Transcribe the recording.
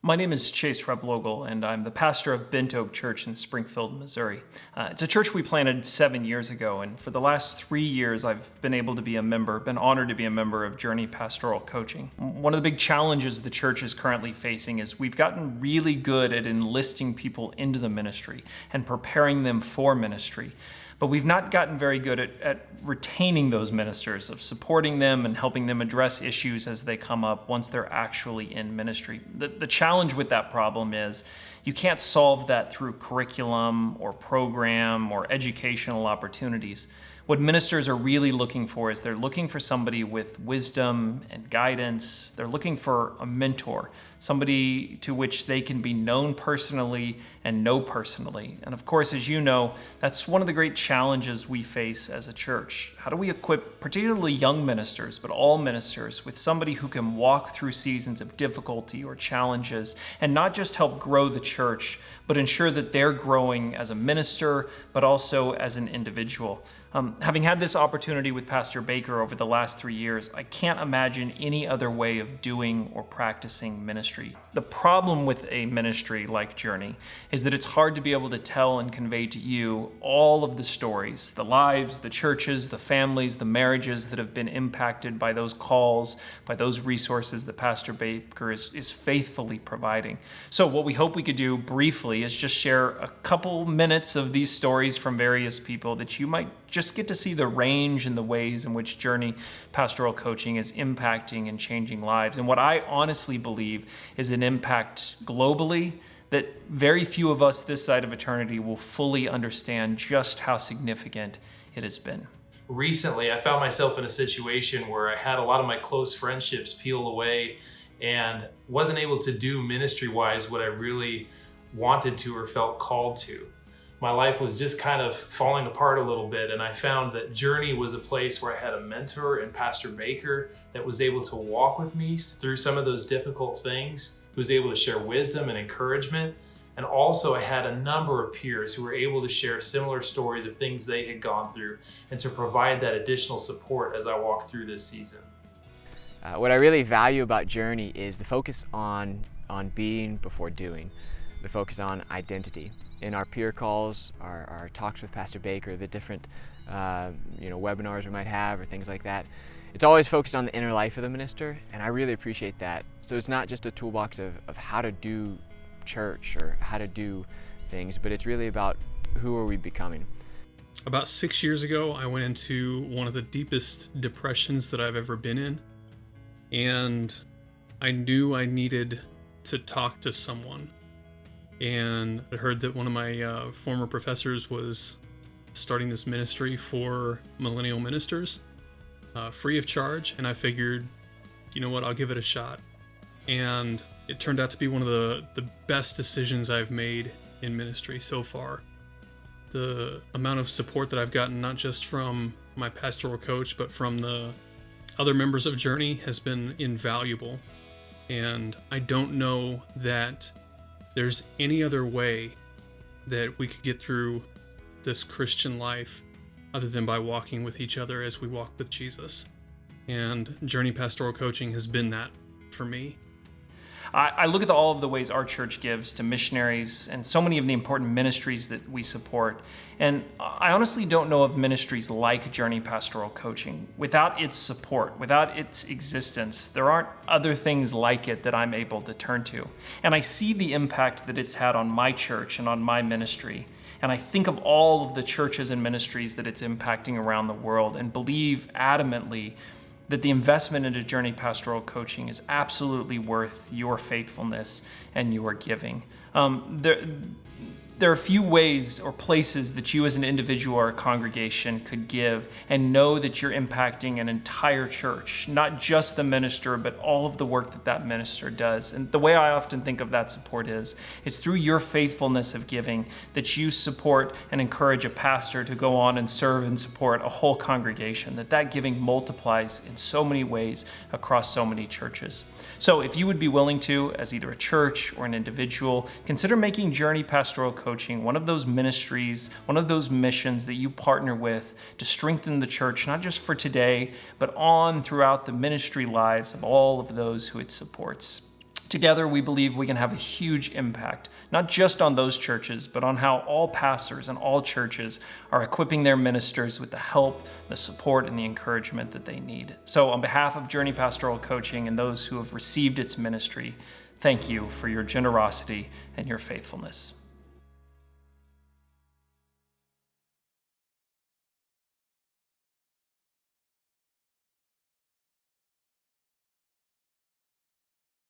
My name is Chase Reblogel, and I'm the pastor of Bent Oak Church in Springfield, Missouri. It's a church we planted 7 years ago, and for the last 3 years, I've been able to be a member, been honored to be a member of Journey Pastoral Coaching. One of the big challenges the church is currently facing is we've gotten really good at enlisting people into the ministry and preparing them for ministry. But we've not gotten very good at retaining those ministers, of supporting them and helping them address issues as they come up once they're actually in ministry. The challenge with that problem is you can't solve that through curriculum or program or educational opportunities. What ministers are really looking for is they're looking for somebody with wisdom and guidance. They're looking for a mentor, somebody to which they can be known personally and know personally. And of course, as you know, that's one of the great challenges we face as a church. How do we equip particularly young ministers, but all ministers, with somebody who can walk through seasons of difficulty or challenges and not just help grow the church, but ensure that they're growing as a minister, but also as an individual? Having had this opportunity with Pastor Baker over the last 3 years, I can't imagine any other way of doing or practicing ministry. The problem with a ministry like Journey is that it's hard to be able to tell and convey to you all of the stories, the lives, the churches, the families, the marriages that have been impacted by those calls, by those resources that Pastor Baker is faithfully providing. So what we hope we could do briefly is just share a couple minutes of these stories from various people that you might just get to see the range and the ways in which Journey Pastoral Coaching is impacting and changing lives. And what I honestly believe is an impact globally that very few of us this side of eternity will fully understand just how significant it has been. Recently, I found myself in a situation where I had a lot of my close friendships peel away and wasn't able to do ministry-wise what I really wanted to or felt called to. My life was just kind of falling apart a little bit, and I found that Journey was a place where I had a mentor in Pastor Baker that was able to walk with me through some of those difficult things, who was able to share wisdom and encouragement. And also I had a number of peers who were able to share similar stories of things they had gone through and to provide that additional support as I walked through this season. What I really value about Journey is the focus on being before doing, the focus on identity. In our peer calls, our talks with Pastor Baker, the different webinars we might have or things like that, it's always focused on the inner life of the minister, and I really appreciate that. So it's not just a toolbox of how to do church or how to do things, but it's really about who are we becoming. About 6 years ago, I went into one of the deepest depressions that I've ever been in, and I knew I needed to talk to someone. And I heard that one of my former professors was starting this ministry for millennial ministers, free of charge. And I figured, you know what, I'll give it a shot. And it turned out to be one of the best decisions I've made in ministry so far. The amount of support that I've gotten, not just from my pastoral coach, but from the other members of Journey, has been invaluable. And I don't know that there's any other way that we could get through this Christian life other than by walking with each other as we walk with Jesus. And Journey Pastoral Coaching has been that for me. I look at all of the ways our church gives to missionaries and so many of the important ministries that we support, and I honestly don't know of ministries like Journey Pastoral Coaching. Without its support, without its existence, there aren't other things like it that I'm able to turn to. And I see the impact that it's had on my church and on my ministry. And I think of all of the churches and ministries that it's impacting around the world and believe adamantly that the investment into Journey Pastoral Coaching is absolutely worth your faithfulness and your giving. There are a few ways or places that you as an individual or a congregation could give and know that you're impacting an entire church, not just the minister, but all of the work that that minister does. And the way I often think of that support is through your faithfulness of giving that you support and encourage a pastor to go on and serve and support a whole congregation, that giving multiplies in so many ways across so many churches. So if you would be willing to, as either a church or an individual, consider making Journey Pastoral Coaching one of those ministries, one of those missions that you partner with to strengthen the church, not just for today, but on throughout the ministry lives of all of those who it supports. Together, we believe we can have a huge impact, not just on those churches, but on how all pastors and all churches are equipping their ministers with the help, the support, and the encouragement that they need. So on behalf of Journey Pastoral Coaching and those who have received its ministry, thank you for your generosity and your faithfulness.